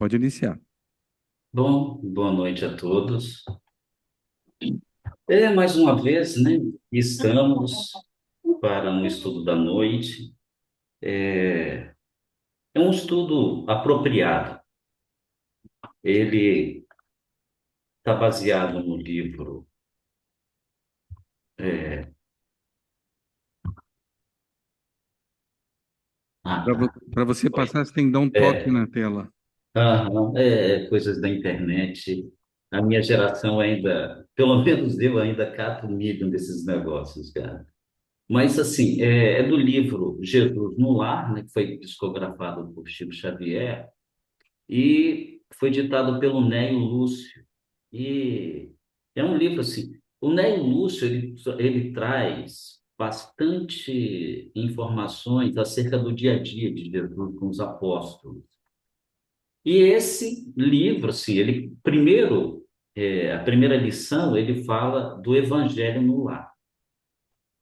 Pode iniciar. Bom, boa noite a todos. Mais uma vez, né? Estamos para um estudo da noite. É um estudo apropriado. Ele está baseado no livro. é, tá. Para você Oi. passar, você tem que dar um toque É, na tela. coisas da internet. A minha geração ainda, pelo menos eu ainda cato o nível desses negócios, cara. Mas, assim, é do livro Jesus no Lar, né, que foi psicografado por Chico Xavier. E foi ditado pelo Nélio Lúcio. E é um livro assim. O Nélio Lúcio ele traz bastante informações acerca do dia a dia de Jesus com os apóstolos. E esse livro, assim, ele primeiro, a primeira lição, ele fala do Evangelho no lar.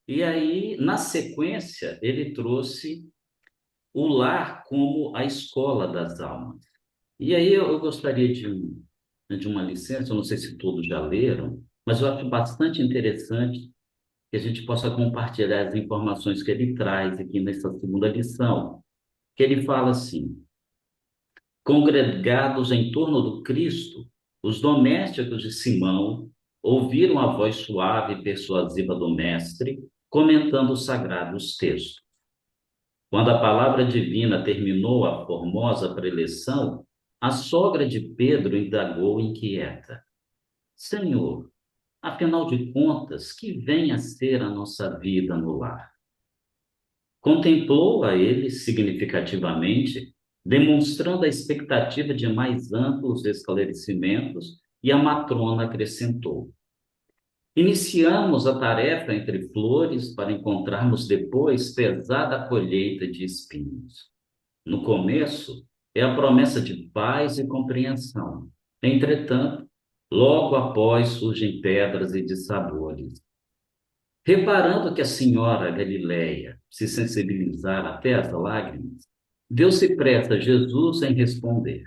E aí, na sequência, ele trouxe o lar como a escola das almas. E aí eu gostaria de uma licença, eu não sei se todos já leram, mas eu acho bastante interessante que a gente possa compartilhar as informações que ele traz aqui nessa segunda lição, que ele fala assim: congregados em torno do Cristo, os domésticos de Simão ouviram a voz suave e persuasiva do mestre comentando os sagrados textos. Quando a palavra divina terminou a formosa preleção, a sogra de Pedro indagou inquieta: Senhor, afinal de contas, que vem a ser a nossa vida no lar? Contemplou a ele significativamente, demonstrando a expectativa de mais amplos esclarecimentos, e a matrona acrescentou: Iniciamos a tarefa entre flores para encontrarmos depois pesada colheita de espinhos. No começo, é a promessa de paz e compreensão. Entretanto, logo após surgem pedras e dissabores. Reparando que a senhora Galileia se sensibilizara até as lágrimas, deu-se pressa a Jesus em responder.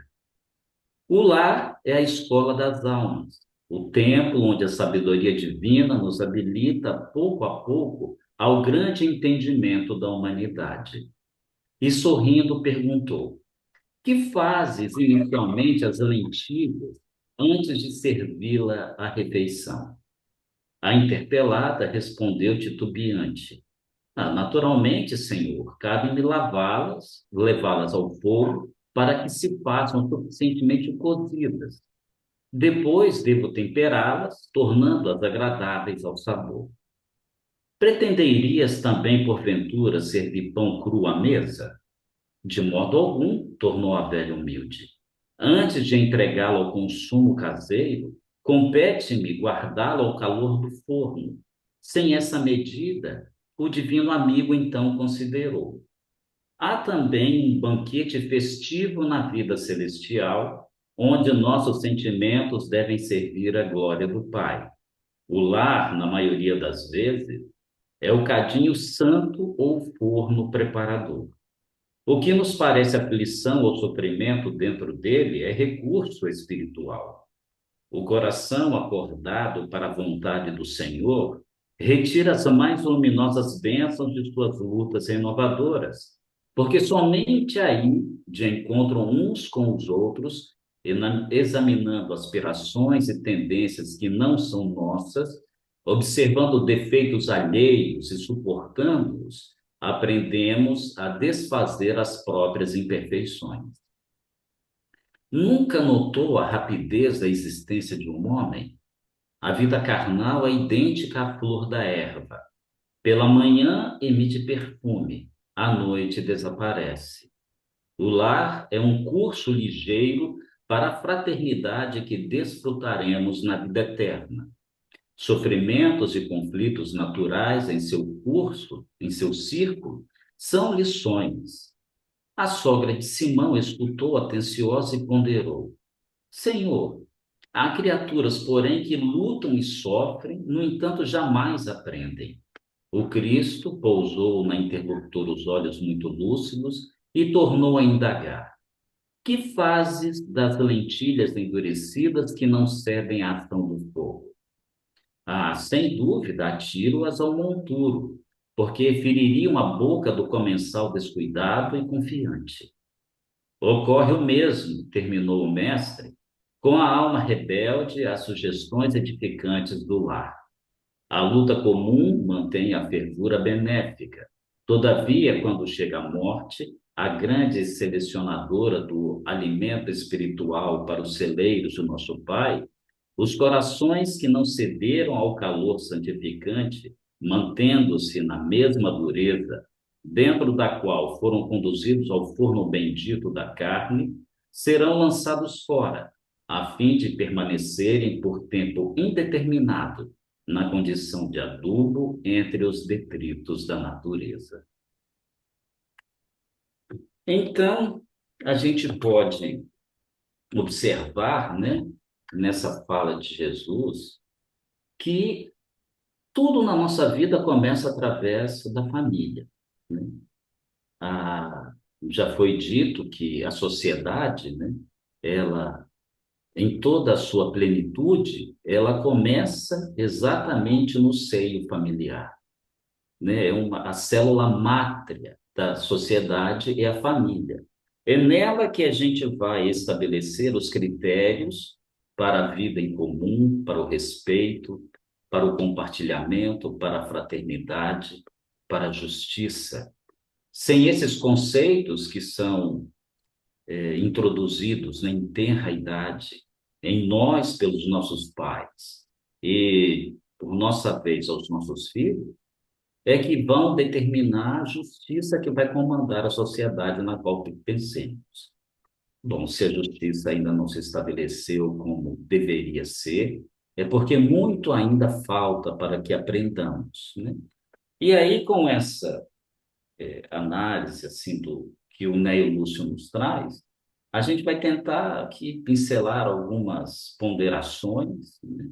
O lar é a escola das almas, o templo onde a sabedoria divina nos habilita pouco a pouco ao grande entendimento da humanidade. E sorrindo perguntou: Que fazes inicialmente as lentilhas antes de servi-la à refeição? A interpelada respondeu titubeante: naturalmente, senhor, cabe-me lavá-las, levá-las ao fogo, para que se façam suficientemente cozidas. Depois devo temperá-las, tornando-as agradáveis ao sabor. Pretenderias também, porventura, servir pão cru à mesa? De modo algum, tornou a velha humilde. Antes de entregá-lo ao consumo caseiro, compete-me guardá-lo ao calor do forno. Sem essa medida, o divino amigo então considerou: há também um banquete festivo na vida celestial, onde nossos sentimentos devem servir a glória do Pai. O lar, na maioria das vezes, é o cadinho santo ou forno preparador. O que nos parece aflição ou sofrimento dentro dele é recurso espiritual. O coração acordado para a vontade do Senhor retira as mais luminosas bênçãos de suas lutas renovadoras, porque somente aí, de encontro uns com os outros, examinando aspirações e tendências que não são nossas, observando defeitos alheios e suportando-os, aprendemos a desfazer as próprias imperfeições. Nunca notou a rapidez da existência de um homem? A vida carnal é idêntica à flor da erva. Pela manhã emite perfume, à noite desaparece. O lar é um curso ligeiro para a fraternidade que desfrutaremos na vida eterna. Sofrimentos e conflitos naturais em seu curso, em seu círculo, são lições. A sogra de Simão escutou atenciosa e ponderou: Senhor, há criaturas, porém, que lutam e sofrem, no entanto, jamais aprendem. O Cristo pousou na interlocutora os olhos muito lúcidos e tornou a indagar. Que fazes das lentilhas endurecidas que não servem à ação do fogo? Ah, sem dúvida, atiro-as ao monturo, porque feririam a boca do comensal descuidado e confiante. Ocorre o mesmo, terminou o mestre, com a alma rebelde às sugestões edificantes do lar. A luta comum mantém a fervura benéfica. Todavia, quando chega a morte, a grande selecionadora do alimento espiritual para os celeiros do nosso Pai, os corações que não cederam ao calor santificante, mantendo-se na mesma dureza, dentro da qual foram conduzidos ao forno bendito da carne, serão lançados fora, a fim de permanecerem por tempo indeterminado na condição de adubo entre os detritos da natureza. Então, a gente pode observar, né, nessa fala de Jesus, que tudo na nossa vida começa através da família, né? Ah, já foi dito que a sociedade, né, ela, em toda a sua plenitude, ela começa exatamente no seio familiar, né? A célula mátria da sociedade é a família. É nela que a gente vai estabelecer os critérios para a vida em comum, para o respeito, para o compartilhamento, para a fraternidade, para a justiça. Sem esses conceitos que são introduzidos, né, em tenra idade em nós pelos nossos pais e, por nossa vez, aos nossos filhos, é que vão determinar a justiça que vai comandar a sociedade na qual pensemos. Bom, se a justiça ainda não se estabeleceu como deveria ser, é porque muito ainda falta para que aprendamos, né? E aí, com essa análise assim do que o Neio Lúcio nos traz, a gente vai tentar aqui pincelar algumas ponderações, né,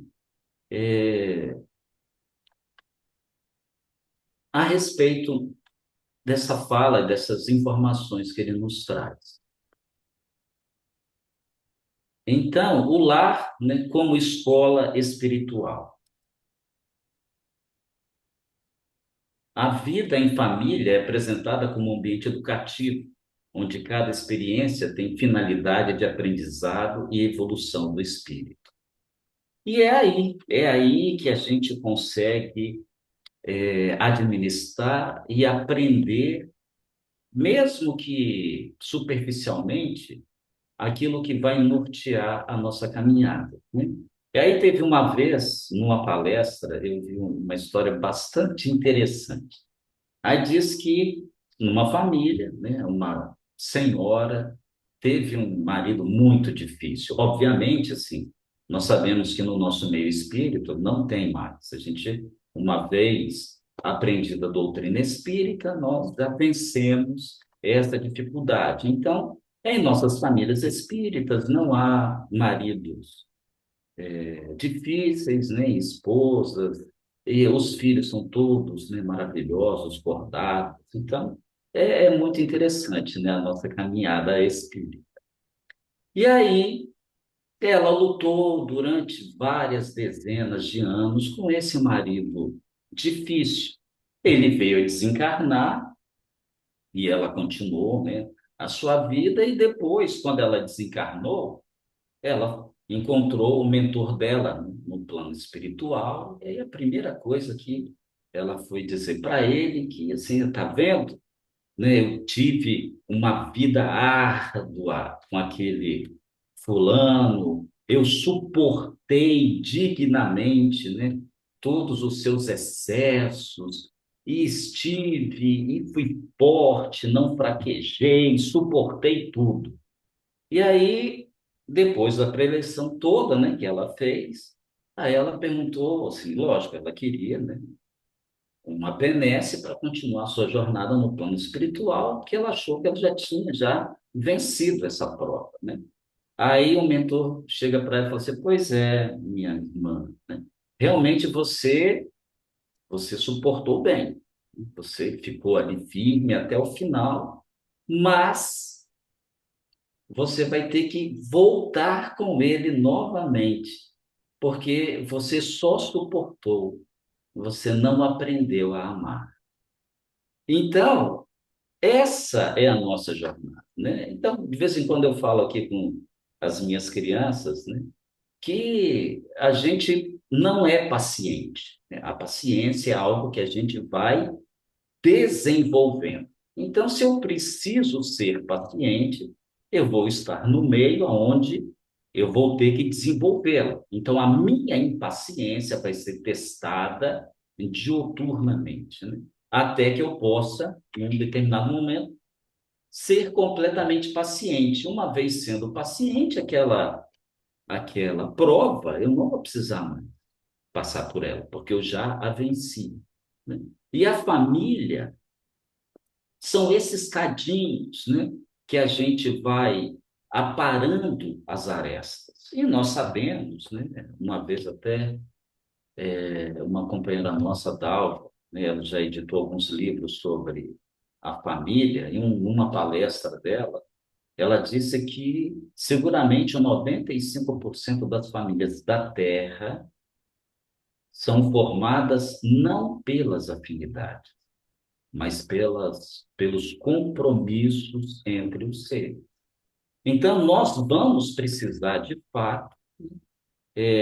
a respeito dessa fala, dessas informações que ele nos traz. Então, o lar, né, como escola espiritual. A vida em família é apresentada como um ambiente educativo, onde cada experiência tem finalidade de aprendizado e evolução do espírito. E é aí que a gente consegue administrar e aprender, mesmo que superficialmente, aquilo que vai nortear a nossa caminhada, né? E aí teve uma vez, numa palestra, eu vi uma história bastante interessante. Aí diz que numa família, né, uma senhora teve um marido muito difícil. Obviamente, assim, nós sabemos que no nosso meio espírito não tem mais. A gente, uma vez aprendida a doutrina espírita, nós já vencemos essa dificuldade. Então, em nossas famílias espíritas não há maridos difíceis, né? Esposas, e os filhos são todos, né, maravilhosos, bordados. Então, é muito interessante, né, a nossa caminhada espírita. E aí, ela lutou durante várias dezenas de anos com esse marido difícil. Ele veio a desencarnar e ela continuou, né, a sua vida, e depois, quando ela desencarnou, ela encontrou o mentor dela no plano espiritual, e aí a primeira coisa que ela foi dizer para ele que, assim, tá vendo, né, eu tive uma vida árdua com aquele fulano, eu suportei dignamente, né, todos os seus excessos, e estive, e fui forte, não fraquejei, suportei tudo. E aí, depois da preleção toda, né, que ela fez, aí ela perguntou, assim, lógico, ela queria, né, uma benesse para continuar sua jornada no plano espiritual, porque ela achou que ela já tinha já vencido essa prova, né? Aí o mentor chega para ela e fala assim, pois é, minha irmã, né? Realmente você suportou bem, você ficou ali firme até o final, mas você vai ter que voltar com ele novamente, porque você só suportou, você não aprendeu a amar. Então, essa é a nossa jornada, né? Então, de vez em quando eu falo aqui com as minhas crianças, né, que a gente não é paciente, né? A paciência é algo que a gente vai desenvolvendo. Então, se eu preciso ser paciente, eu vou estar no meio onde eu vou ter que desenvolvê-la. Então, a minha impaciência vai ser testada diuturnamente, né? Até que eu possa, em um determinado momento, ser completamente paciente. Uma vez sendo paciente, aquela prova, eu não vou precisar mais passar por ela, porque eu já a venci, né? E a família são esses cadinhos, né, que a gente vai aparando as arestas. E nós sabemos, né, uma vez até uma companheira nossa, Dalva, né, ela já editou alguns livros sobre a família, e uma palestra dela, ela disse que seguramente 95% das famílias da Terra são formadas não pelas afinidades, mas pelos compromissos entre os seres. Então, nós vamos precisar, de fato,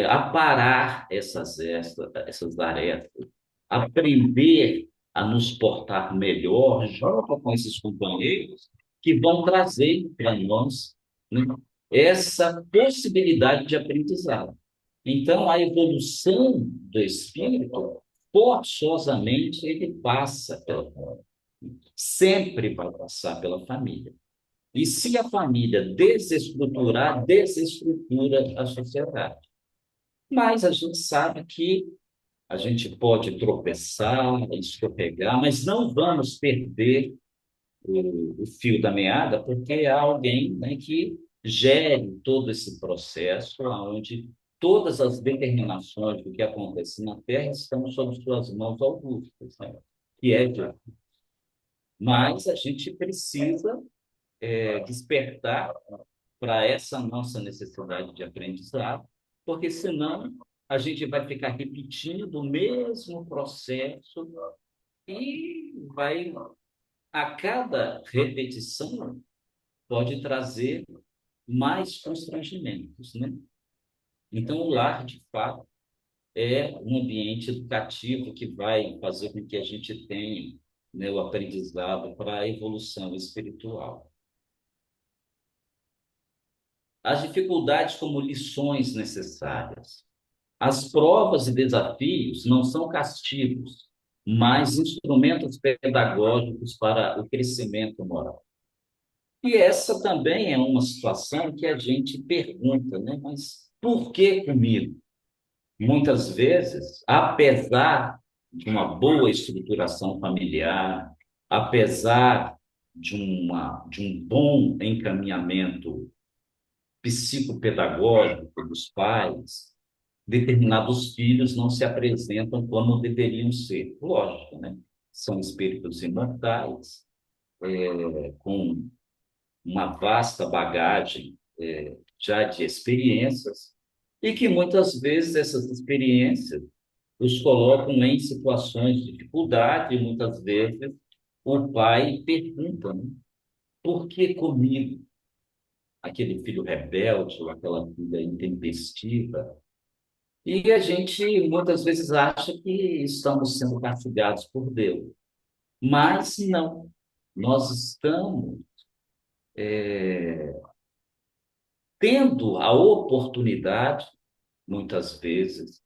aparar essas arestas, aprender a nos portar melhor junto com esses companheiros que vão trazer para nós, né, essa possibilidade de aprendizado. Então, a evolução do espírito, forçosamente, ele passa pela família. Sempre vai passar pela família. E se a família desestruturar, desestrutura a sociedade. Mas a gente sabe que a gente pode tropeçar, escorregar, mas não vamos perder o fio da meada, porque há alguém, né, que gere todo esse processo, onde todas as determinações do que acontece na Terra estão sob suas mãos augustas, né? Que é Deus. Mas a gente precisa despertar para essa nossa necessidade de aprendizado, porque senão a gente vai ficar repetindo o mesmo processo e vai, a cada repetição, pode trazer mais constrangimentos, né? Então, o lar, de fato, é um ambiente educativo que vai fazer com que a gente tenha, né, o aprendizado para a evolução espiritual. As dificuldades como lições necessárias. As provas e desafios não são castigos, mas instrumentos pedagógicos para o crescimento moral. E essa também é uma situação que a gente pergunta, né? Mas por que comigo? Muitas vezes, apesar de uma boa estruturação familiar, apesar de um bom encaminhamento psicopedagógico dos pais, determinados filhos não se apresentam como deveriam ser. Lógico, né? São espíritos imortais, com uma vasta bagagem já de experiências, e que muitas vezes essas experiências os colocam em situações de dificuldade, e muitas vezes o pai pergunta, né? Por que comigo? Aquele filho rebelde ou aquela filha intempestiva. E a gente muitas vezes acha que estamos sendo castigados por Deus, mas não. Nós estamos tendo a oportunidade, muitas vezes,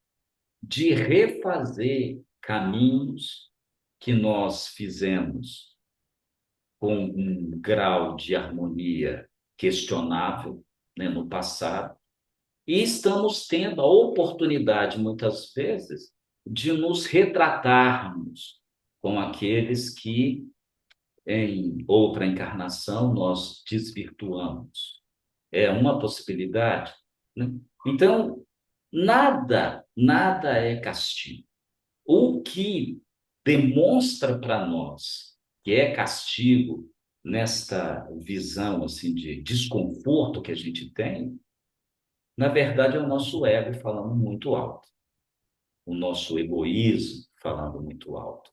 de refazer caminhos que nós fizemos com um grau de harmonia questionável, né, no passado, e estamos tendo a oportunidade, muitas vezes, de nos retratarmos com aqueles que, em outra encarnação, nós desvirtuamos. É uma possibilidade, né? Então, nada é castigo. O que demonstra para nós que é castigo nesta visão assim de desconforto que a gente tem, na verdade é o nosso ego falando muito alto, o nosso egoísmo falando muito alto.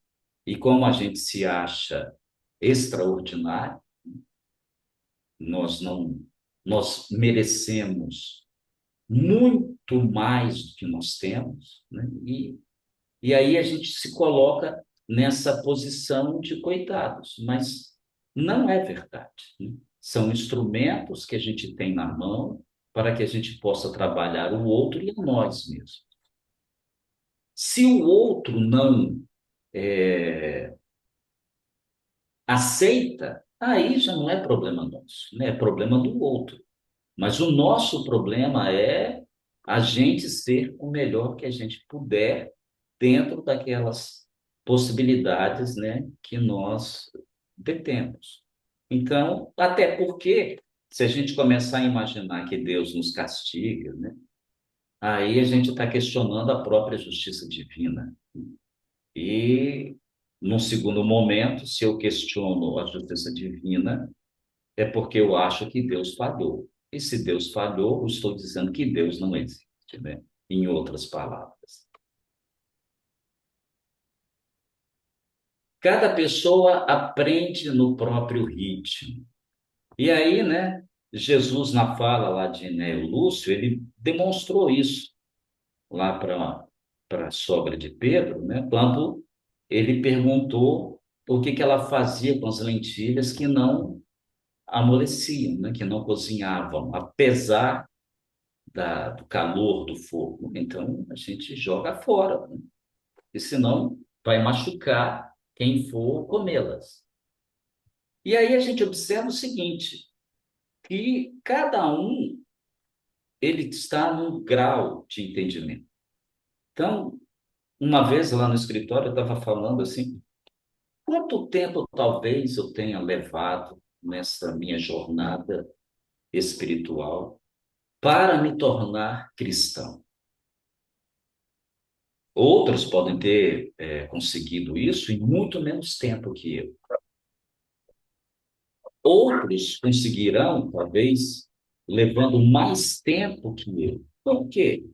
E como a gente se acha extraordinário, nós não, nós merecemos muito mais do que nós temos, né? E aí a gente se coloca nessa posição de coitados, mas não é verdade, né? São instrumentos que a gente tem na mão para que a gente possa trabalhar o outro e a nós mesmos. Se o outro não aceita, aí já não é problema nosso, né? É problema do outro. Mas o nosso problema é a gente ser o melhor que a gente puder dentro daquelas possibilidades, né, que nós detemos. Então, até porque, se a gente começar a imaginar que Deus nos castiga, né, aí a gente está questionando a própria justiça divina. E, num segundo momento, se eu questiono a justiça divina, é porque eu acho que Deus falhou. E se Deus falhou, eu estou dizendo que Deus não existe, né? Em outras palavras. Cada pessoa aprende no próprio ritmo. E aí, né, Jesus, na fala lá de Enéo Lúcio, ele demonstrou isso lá para a sogra de Pedro, né, quando ele perguntou o que que ela fazia com as lentilhas que não amoleciam, né, que não cozinhavam, apesar do calor do fogo. Então, a gente joga fora, né? E senão vai machucar quem for comê-las. E aí a gente observa o seguinte, que cada um ele está num grau de entendimento. Então, uma vez lá no escritório eu estava falando assim, quanto tempo talvez eu tenha levado nessa minha jornada espiritual para me tornar cristão? Outros podem ter conseguido isso em muito menos tempo que eu. Outros conseguirão, talvez, levando mais tempo que eu. Por quê?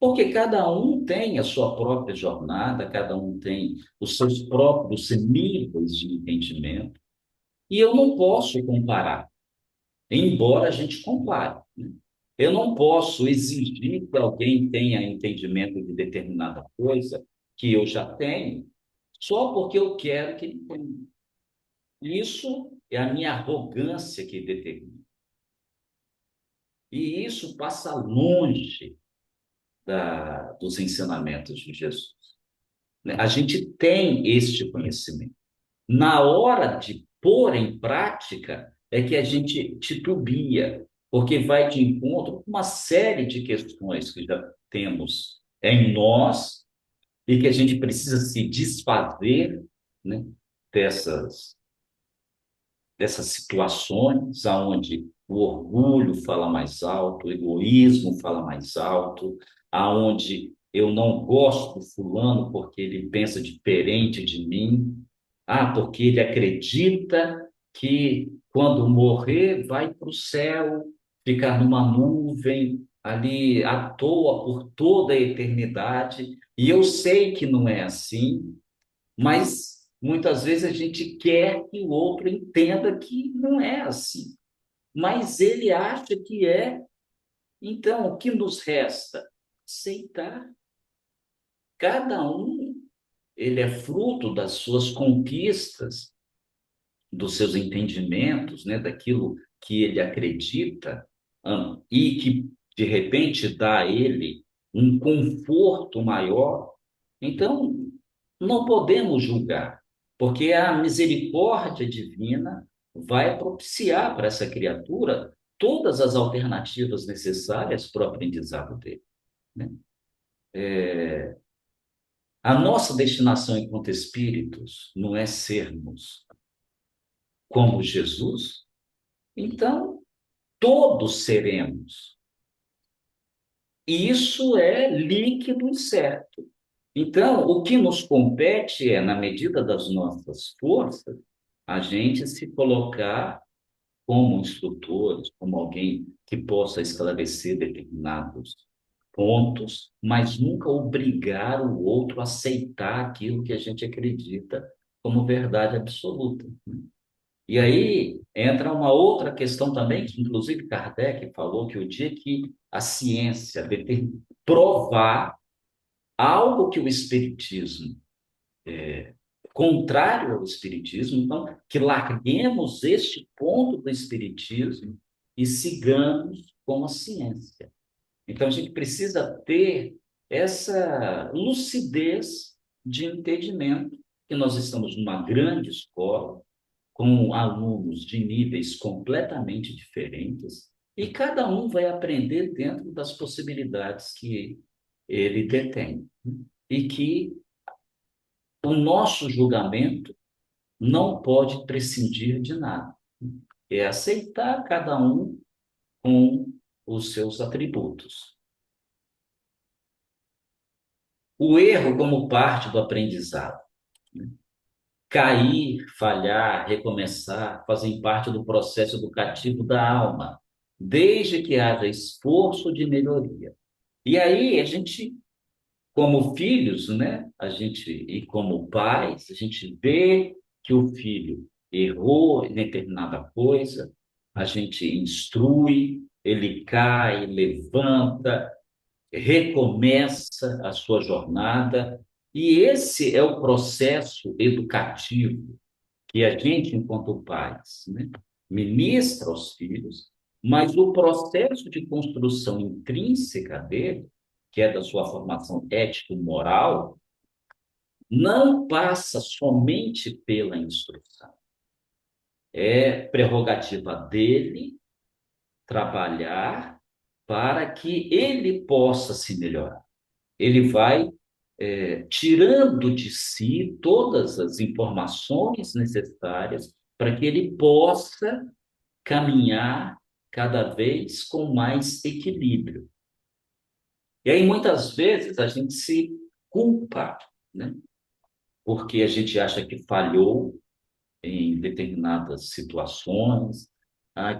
Porque cada um tem a sua própria jornada, cada um tem os seus próprios níveis de entendimento, e eu não posso comparar, embora a gente compare, né? Eu não posso exigir que alguém tenha entendimento de determinada coisa que eu já tenho, só porque eu quero que ele tenha. Isso é a minha arrogância que determina. E isso passa longe dos ensinamentos de Jesus, né? A gente tem este conhecimento. Na hora de pôr em prática, é que a gente titubia, porque vai de encontro com uma série de questões que já temos em nós e que a gente precisa se desfazer, né, dessas situações aonde o orgulho fala mais alto, o egoísmo fala mais alto, aonde eu não gosto do fulano porque ele pensa diferente de mim, porque ele acredita que quando morrer vai para o céu, ficar numa nuvem ali à toa por toda a eternidade, e eu sei que não é assim, mas muitas vezes a gente quer que o outro entenda que não é assim. Mas ele acha que é. Então, o que nos resta? Aceitar. Cada um, ele é fruto das suas conquistas, dos seus entendimentos, né, daquilo que ele acredita, e que de repente dá a ele um conforto maior. Então, não podemos julgar, porque a misericórdia divina vai propiciar para essa criatura todas as alternativas necessárias para o aprendizado dele, né? A nossa destinação enquanto espíritos não é sermos como Jesus, então todos seremos. E isso é líquido e certo. Então, o que nos compete é, na medida das nossas forças, a gente se colocar como instrutores, como alguém que possa esclarecer determinados pontos, mas nunca obrigar o outro a aceitar aquilo que a gente acredita como verdade absoluta. E aí entra uma outra questão também, que inclusive Kardec falou que o dia que a ciência provar algo que o Espiritismo, contrário ao Espiritismo, então, que larguemos este ponto do Espiritismo e sigamos com a ciência. Então, a gente precisa ter essa lucidez de entendimento que nós estamos numa grande escola, com alunos de níveis completamente diferentes, e cada um vai aprender dentro das possibilidades que ele detém. E que o nosso julgamento não pode prescindir de nada. É aceitar cada um com os seus atributos. O erro como parte do aprendizado. Cair, falhar, recomeçar, fazem parte do processo educativo da alma, desde que haja esforço de melhoria. E aí a gente, como filhos, né, a gente e como pais, a gente vê que o filho errou em determinada coisa, a gente instrui, ele cai, levanta, recomeça a sua jornada, e esse é o processo educativo que a gente, enquanto pais, né, ministra aos filhos, mas o processo de construção intrínseca dele, que é da sua formação ético-moral, não passa somente pela instrução. É prerrogativa dele trabalhar para que ele possa se melhorar. Ele vai tirando de si todas as informações necessárias para que ele possa caminhar cada vez com mais equilíbrio. E aí, muitas vezes, a gente se culpa, né? Porque a gente acha que falhou em determinadas situações,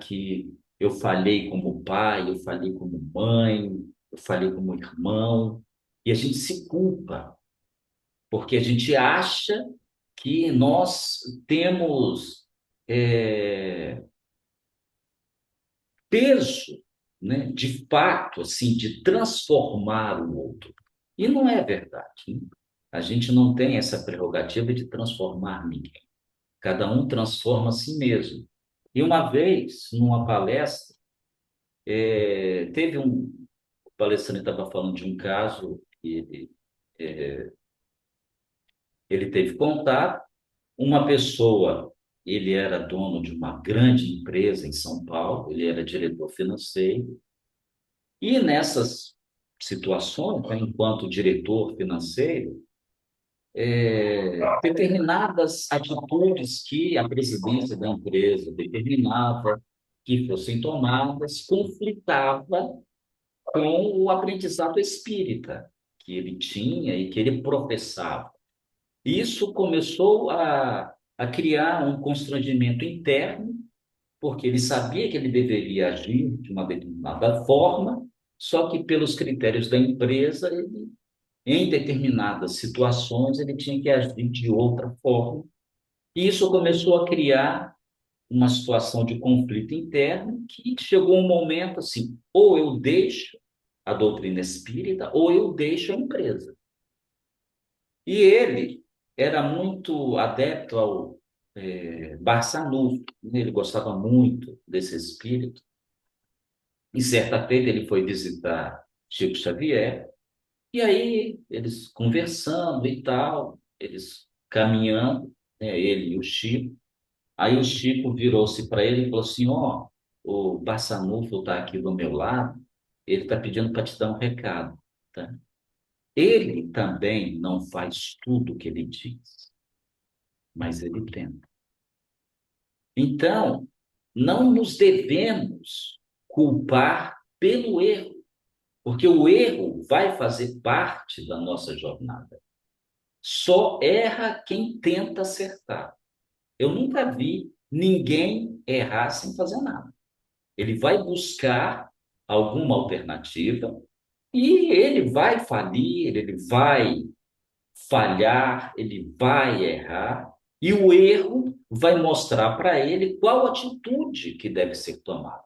que eu falhei como pai, eu falhei como mãe, eu falhei como irmão, e a gente se culpa, porque a gente acha que nós temos é, peso, né, de fato, assim, de transformar o outro. E não é verdade, né? A gente não tem essa prerrogativa de transformar ninguém. Cada um transforma a si mesmo. E uma vez, numa palestra, teve o palestrante estava falando de um caso que ele teve contato, uma pessoa, ele era dono de uma grande empresa em São Paulo, ele era diretor financeiro, e nessas situações, né, enquanto diretor financeiro, determinadas atitudes que a presidência da empresa determinava que fossem tomadas conflitava com o aprendizado espírita que ele tinha e que ele professava. Isso começou a criar um constrangimento interno, porque ele sabia que ele deveria agir de uma determinada forma, só que pelos critérios da empresa, ele, em determinadas situações, ele tinha que agir de outra forma. E isso começou a criar uma situação de conflito interno que chegou um momento assim, ou eu deixo a doutrina espírita, ou eu deixo a empresa. E ele era muito adepto ao Barçanufo, né? Ele gostava muito desse espírito. E certa feita ele foi visitar Chico Xavier, e aí eles conversando e tal, eles caminhando, né, ele e o Chico. Aí o Chico virou-se para ele e falou assim: Ó, o Barçanufo está aqui do meu lado, ele está pedindo para te dar um recado, tá? Ele também não faz tudo o que ele diz, mas ele tenta. Então, não nos devemos culpar pelo erro, porque o erro vai fazer parte da nossa jornada. Só erra quem tenta acertar. Eu nunca vi ninguém errar sem fazer nada. Ele vai buscar alguma alternativa e ele vai falir, ele vai falhar, ele vai errar, e o erro vai mostrar para ele qual atitude que deve ser tomada.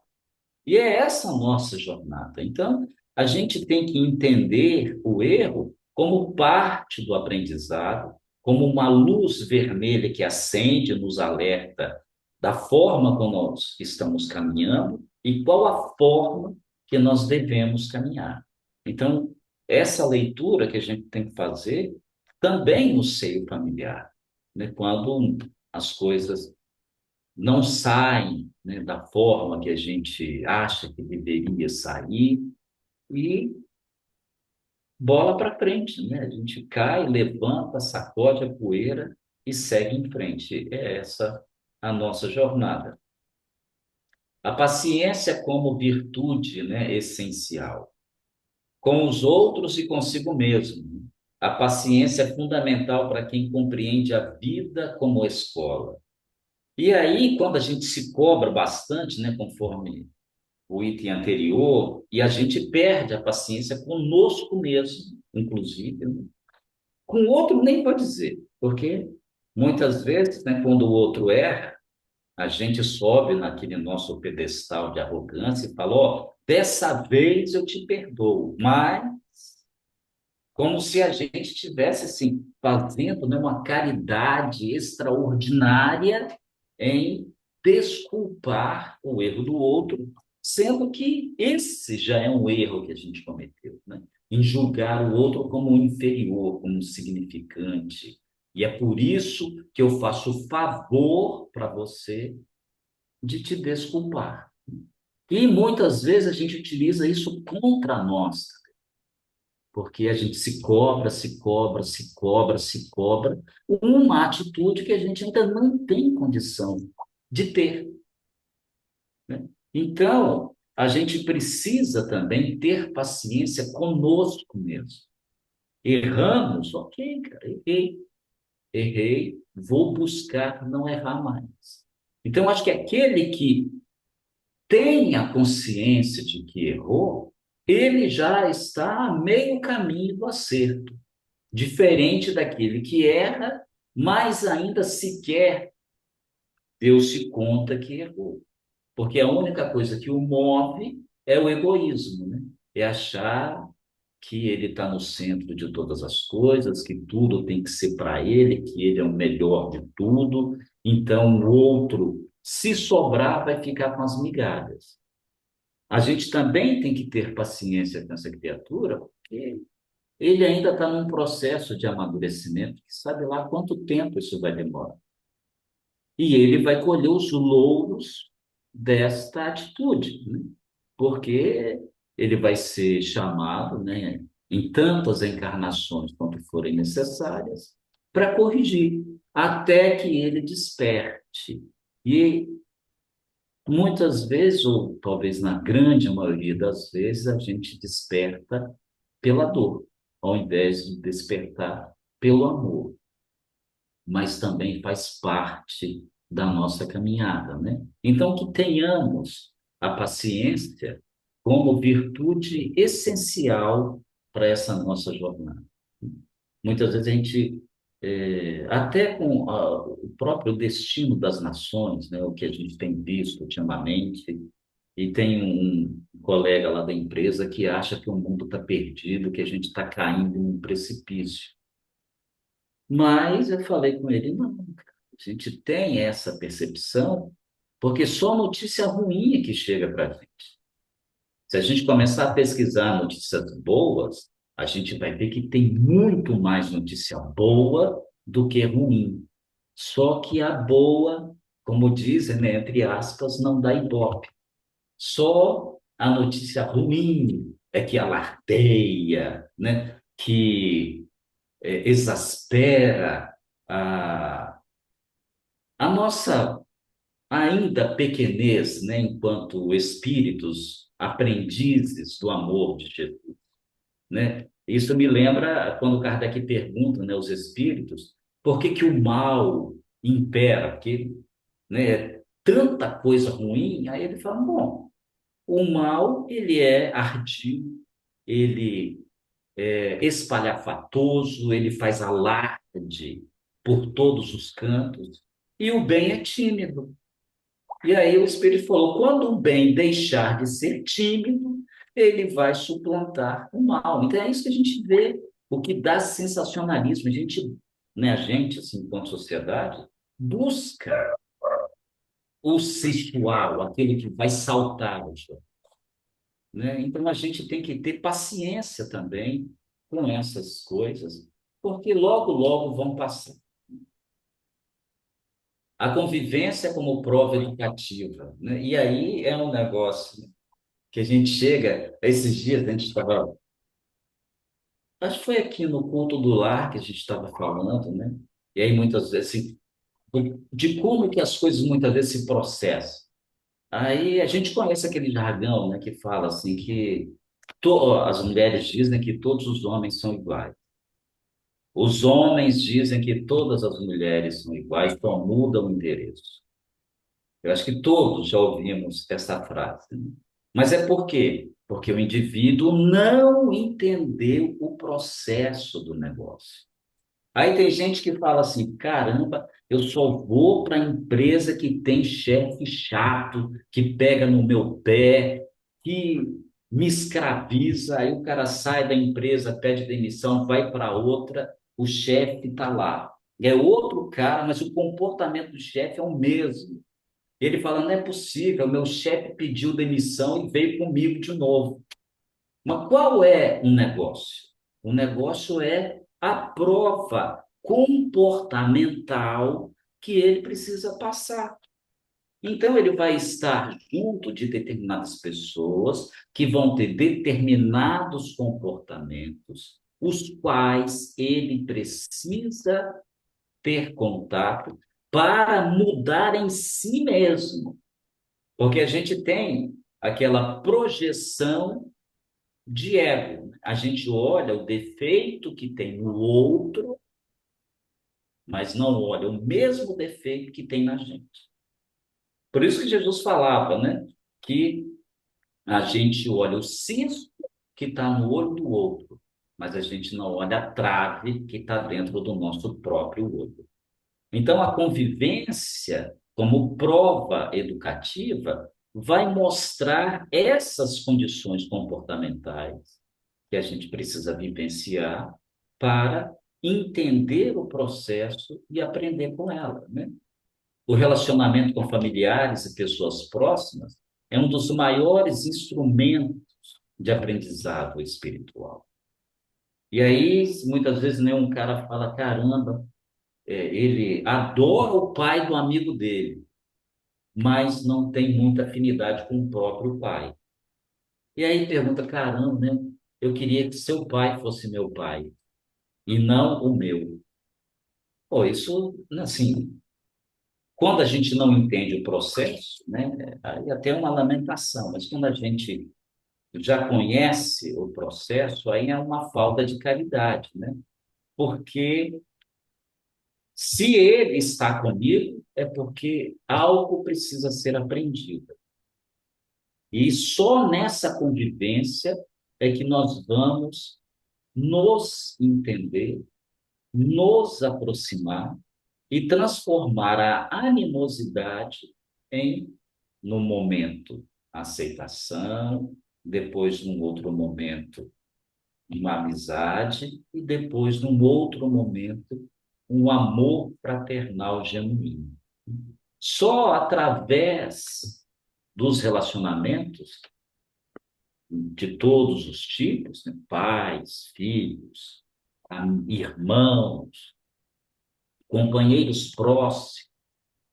E é essa a nossa jornada. Então, a gente tem que entender o erro como parte do aprendizado, como uma luz vermelha que acende, nos alerta da forma como nós estamos caminhando e qual a forma que nós devemos caminhar. Então, essa leitura que a gente tem que fazer também no seio familiar, né? Quando as coisas não saem, né, da forma que a gente acha que deveria sair e bola para frente, né? A gente cai, levanta, sacode a poeira e segue em frente. É essa a nossa jornada. A paciência como virtude, né, essencial, com os outros e consigo mesmo. A paciência é fundamental para quem compreende a vida como escola. E aí, quando a gente se cobra bastante, né, conforme o item anterior, e a gente perde a paciência conosco mesmo, inclusive, né? Com o outro nem pode dizer, porque muitas vezes, né, quando o outro erra, a gente sobe naquele nosso pedestal de arrogância e fala, ó, dessa vez eu te perdoo, mas como se a gente estivesse assim fazendo, né, uma caridade extraordinária em desculpar o erro do outro, sendo que esse já é um erro que a gente cometeu, né? Em julgar o outro como inferior, como insignificante. E é por isso que eu faço o favor para você de te desculpar. E muitas vezes a gente utiliza isso contra nós, porque a gente se cobra, se cobra, se cobra, se cobra, uma atitude que a gente ainda não tem condição de ter, né? Então, a gente precisa também ter paciência conosco mesmo. Erramos, ok, cara, errei, vou buscar não errar mais. Então, acho que aquele que tem a consciência de que errou, ele já está a meio caminho do acerto. Diferente daquele que erra, mas ainda sequer deu-se conta que errou. Porque a única coisa que o move é o egoísmo, né? É achar que ele está no centro de todas as coisas, que tudo tem que ser para ele, que ele é o melhor de tudo. Então, o outro, se sobrar, vai ficar com as migalhas. A gente também tem que ter paciência com essa criatura, porque ele ainda está num processo de amadurecimento, que sabe lá quanto tempo isso vai demorar. E ele vai colher os louros desta atitude, né? Porque ele vai ser chamado, né, em tantas encarnações quanto forem necessárias, para corrigir, até que ele desperte. E muitas vezes, ou talvez na grande maioria das vezes, a gente desperta pela dor, ao invés de despertar pelo amor, mas também faz parte da nossa caminhada, né? Então, que tenhamos a paciência como virtude essencial para essa nossa jornada. Muitas vezes a gente, até com o próprio destino das nações, né, o que a gente tem visto ultimamente, e tem um colega lá da empresa que acha que o mundo está perdido, que a gente está caindo num precipício. Mas eu falei com ele, não, a gente tem essa percepção porque só notícia ruim é que chega para a gente. Se a gente começar a pesquisar notícias boas, a gente vai ver que tem muito mais notícia boa do que ruim. Só que a boa, como dizem, né, entre aspas, não dá ibope. Só a notícia ruim é que alardeia, né, que exaspera a nossa ainda pequenez, né, enquanto espíritos aprendizes do amor de Jesus, né? Isso me lembra quando Kardec pergunta, né, aos espíritos, por que que o mal impera, porque, né, é tanta coisa ruim, aí ele fala, bom, o mal, ele é ardio, ele é espalhafatoso, ele faz alarde por todos os cantos, e o bem é tímido. E aí o Espírito falou: quando o bem deixar de ser tímido, ele vai suplantar o mal. Então é isso que a gente vê, o que dá sensacionalismo. A gente, assim, enquanto sociedade, busca o sexual, aquele que vai saltar o jogo, né? Então a gente tem que ter paciência também com essas coisas, porque logo, logo vão passar. A convivência como prova educativa, né? E aí é um negócio que a gente chega, esses dias a gente estava, acho que foi aqui no culto do lar que a gente estava falando, né? E aí muitas vezes, assim, de como que as coisas muitas vezes se processam. Aí a gente conhece aquele jargão, né, que fala assim que as mulheres dizem que todos os homens são iguais. Os homens dizem que todas as mulheres são iguais, só mudam o endereço. Eu acho que todos já ouvimos essa frase, né? Mas é por quê? Porque o indivíduo não entendeu o processo do negócio. Aí tem gente que fala assim: caramba, eu só vou para a empresa que tem chefe chato, que pega no meu pé, que me escraviza. Aí o cara sai da empresa, pede demissão, vai para outra, o chefe está lá. É outro cara, mas o comportamento do chefe é o mesmo. Ele fala: não é possível, meu chefe pediu demissão e veio comigo de novo. Mas qual é o negócio? O negócio é a prova comportamental que ele precisa passar. Então, ele vai estar junto de determinadas pessoas que vão ter determinados comportamentos, os quais ele precisa ter contato para mudar em si mesmo. Porque a gente tem aquela projeção de ego. A gente olha o defeito que tem no outro, mas não olha o mesmo defeito que tem na gente. Por isso que Jesus falava, né? Que a gente olha o cisco que está no olho do outro, mas a gente não olha a trave que está dentro do nosso próprio olho. Então, a convivência, como prova educativa, vai mostrar essas condições comportamentais que a gente precisa vivenciar para entender o processo e aprender com ela, né? O relacionamento com familiares e pessoas próximas é um dos maiores instrumentos de aprendizado espiritual. E aí, muitas vezes, né, um cara fala: caramba, ele adora o pai do amigo dele, mas não tem muita afinidade com o próprio pai. E aí pergunta: caramba, né? Eu queria que seu pai fosse meu pai e não o meu. Pô, isso, assim, quando a gente não entende o processo, né, aí até uma lamentação, mas quando a gente já conhece o processo, aí é uma falta de caridade, né? Porque se ele está comigo, é porque algo precisa ser aprendido. E só nessa convivência é que nós vamos nos entender, nos aproximar e transformar a animosidade em, no momento, aceitação, depois, num outro momento, uma amizade e depois, num outro momento, um amor fraternal genuíno. Só através dos relacionamentos de todos os tipos, né? Pais, filhos, irmãos, companheiros próximos,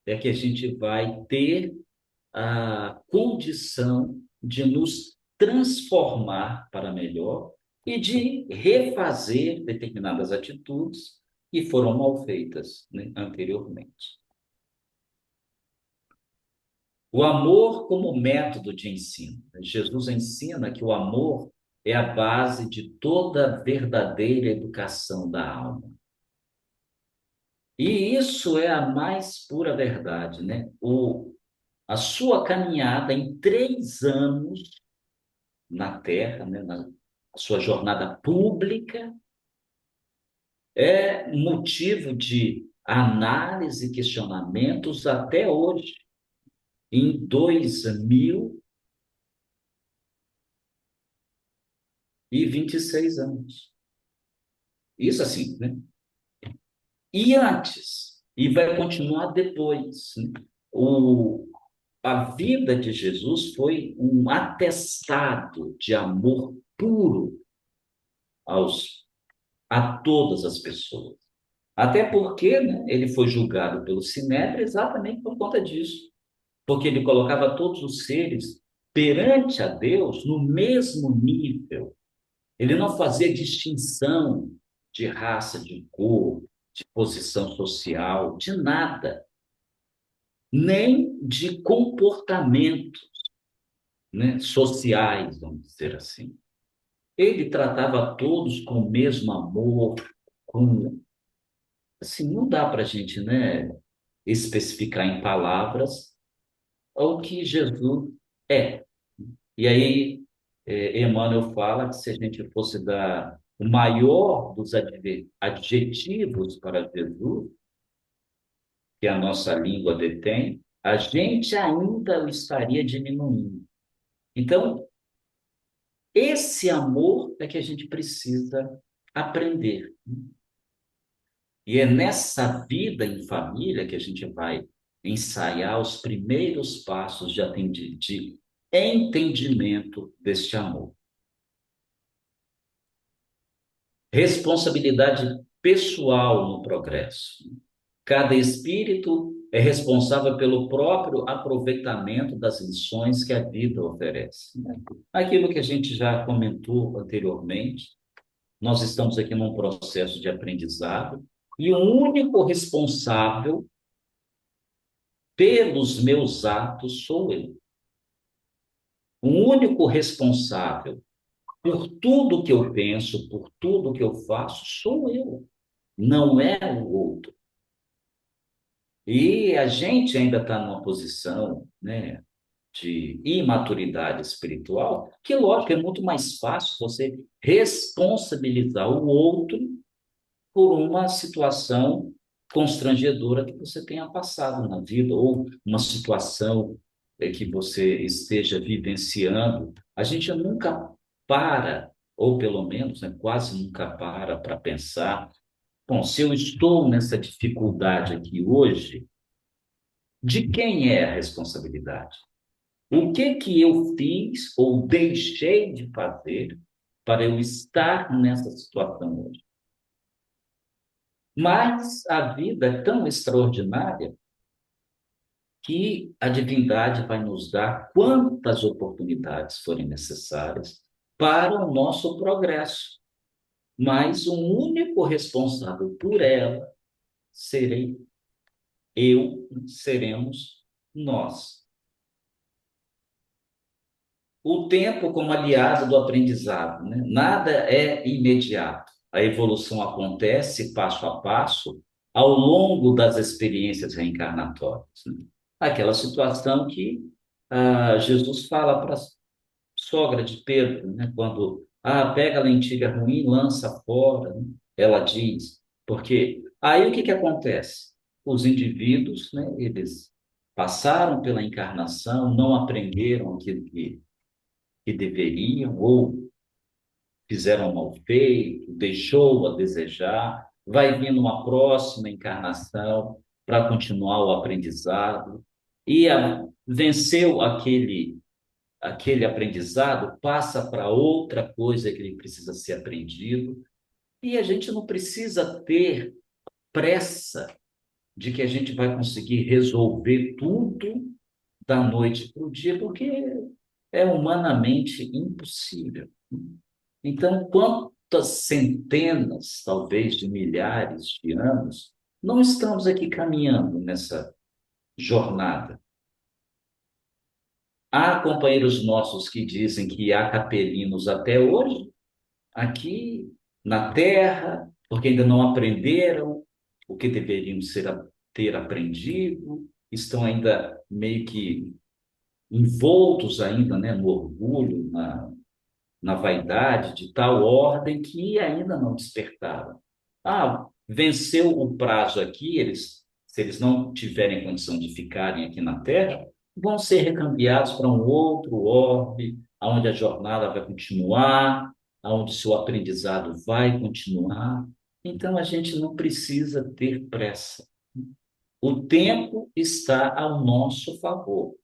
é que a gente vai ter a condição de nos transformar para melhor e de refazer determinadas atitudes que foram mal feitas, né, anteriormente. O amor como método de ensino. Jesus ensina que o amor é a base de toda verdadeira educação da alma. E isso é a mais pura verdade, né? A sua caminhada em 3 anos na Terra, né? A sua jornada pública, é motivo de análise e questionamentos até hoje, em 2026 anos. Isso assim, né? E antes, e vai continuar depois, né? O, a vida de Jesus foi um atestado de amor puro aos, a todas as pessoas. Até porque, né, ele foi julgado pelo Sinédrio exatamente por conta disso. Porque ele colocava todos os seres perante a Deus no mesmo nível. Ele não fazia distinção de raça, de cor, de posição social, de nada, nem de comportamento, né, sociais, vamos dizer assim. Ele tratava todos com o mesmo amor, com assim, não dá para a gente, né, especificar em palavras o que Jesus é. E aí, Emmanuel fala que se a gente fosse dar o maior dos adjetivos para Jesus, que a nossa língua detém, a gente ainda o estaria diminuindo. Então, esse amor é que a gente precisa aprender. E é nessa vida em família que a gente vai ensaiar os primeiros passos de entendimento deste amor. Responsabilidade pessoal no progresso. Cada espírito é responsável pelo próprio aproveitamento das lições que a vida oferece. Aquilo que a gente já comentou anteriormente, nós estamos aqui num processo de aprendizado e o único responsável pelos meus atos sou eu. O único responsável por tudo que eu penso, por tudo que eu faço, sou eu, não é o outro. E a gente ainda está numa posição, né, de imaturidade espiritual, que, lógico, é muito mais fácil você responsabilizar o outro por uma situação constrangedora que você tenha passado na vida, ou uma situação que você esteja vivenciando. A gente nunca para, ou pelo menos, né, quase nunca para pensar, bom, se eu estou nessa dificuldade aqui hoje, de quem é a responsabilidade? O que eu fiz ou deixei de fazer para eu estar nessa situação hoje? Mas a vida é tão extraordinária que a divindade vai nos dar quantas oportunidades forem necessárias para o nosso progresso. Mas o único responsável por ela serei eu, seremos nós. O tempo como aliado do aprendizado, né? Nada é imediato. A evolução acontece passo a passo ao longo das experiências reencarnatórias, né? Aquela situação que Jesus fala para a sogra de Pedro, né? Quando pega a lentilha ruim, lança fora, né? Ela diz, porque aí o que que acontece? Os indivíduos, né? Eles passaram pela encarnação, não aprenderam aquilo que deveriam, ou fizeram mal feito, deixou a desejar, vai vindo uma próxima encarnação para continuar o aprendizado, e venceu aquele aprendizado, passa para outra coisa que ele precisa ser aprendido, e a gente não precisa ter pressa de que a gente vai conseguir resolver tudo da noite para o dia, porque é humanamente impossível. Então, quantas centenas, talvez de milhares de anos, não estamos aqui caminhando nessa jornada? Há companheiros nossos que dizem que há capelinos até hoje, aqui na Terra, porque ainda não aprenderam o que deveriam ter aprendido, estão ainda meio que envoltos ainda, né, no orgulho, na vaidade de tal ordem que ainda não despertaram. Ah, venceu o prazo aqui, se eles não tiverem condição de ficarem aqui na Terra, vão ser recambiados para um outro orbe, onde a jornada vai continuar, onde seu aprendizado vai continuar. Então a gente não precisa ter pressa. O tempo está ao nosso favor.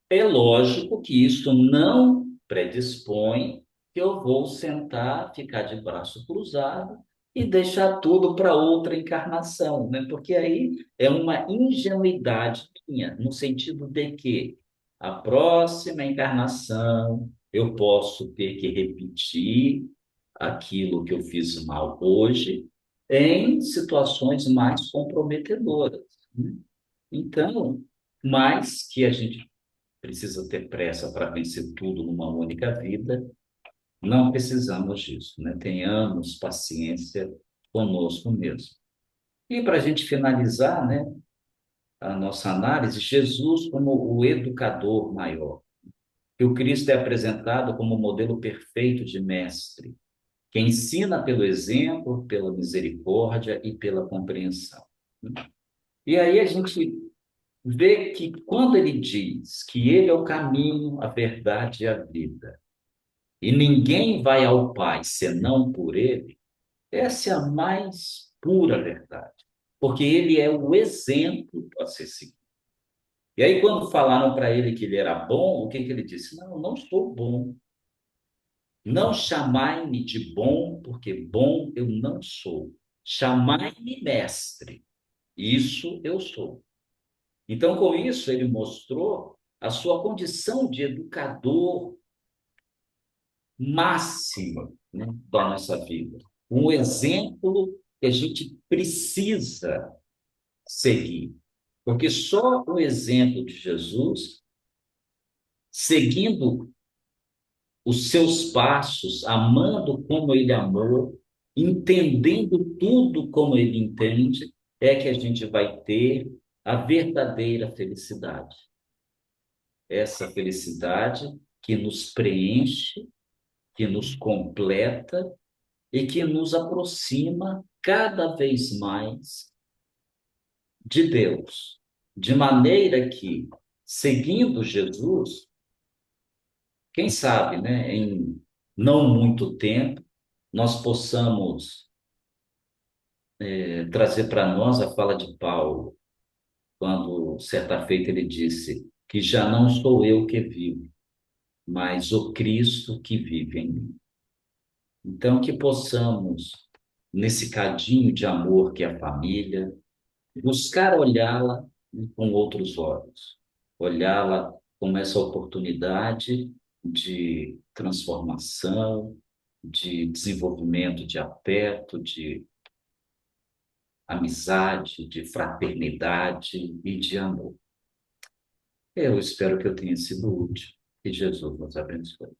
É lógico que isso não predispõe que eu vou sentar, ficar de braço cruzado e deixar tudo para outra encarnação, né? Porque aí é uma ingenuidade minha, no sentido de que a próxima encarnação eu posso ter que repetir aquilo que eu fiz mal hoje em situações mais comprometedoras, né? Então, mais que a gente precisa ter pressa para vencer tudo numa única vida, não precisamos disso, né? Tenhamos paciência conosco mesmo. E para a gente finalizar, né, a nossa análise, Jesus como o educador maior, que o Cristo é apresentado como o modelo perfeito de mestre, que ensina pelo exemplo, pela misericórdia e pela compreensão. E aí a gente vê que quando ele diz que ele é o caminho, a verdade e a vida, e ninguém vai ao Pai senão por ele, essa é a mais pura verdade, porque ele é o exemplo a ser seguido. E aí, quando falaram para ele que ele era bom, o que que ele disse? Não, eu não sou bom. Não chamai-me de bom, porque bom eu não sou. Chamai-me mestre. Isso eu sou. Então, com isso, ele mostrou a sua condição de educador máxima, né, da nossa vida. Um exemplo que a gente precisa seguir. Porque só o exemplo de Jesus, seguindo os seus passos, amando como ele amou, entendendo tudo como ele entende, é que a gente vai ter a verdadeira felicidade. Essa felicidade que nos preenche, que nos completa e que nos aproxima cada vez mais de Deus, de maneira que, seguindo Jesus, quem sabe, né, em não muito tempo, nós possamos trazer para nós a fala de Paulo, quando certa feita ele disse que já não sou eu que vivo, mas o Cristo que vive em mim. Então, que possamos, nesse cadinho de amor que é a família, buscar olhá-la, né, com outros olhos, olhá-la como essa oportunidade de transformação, de desenvolvimento de afeto, de amizade, de fraternidade e de amor. Eu espero que eu tenha sido útil. Que Jesus nos abençoe.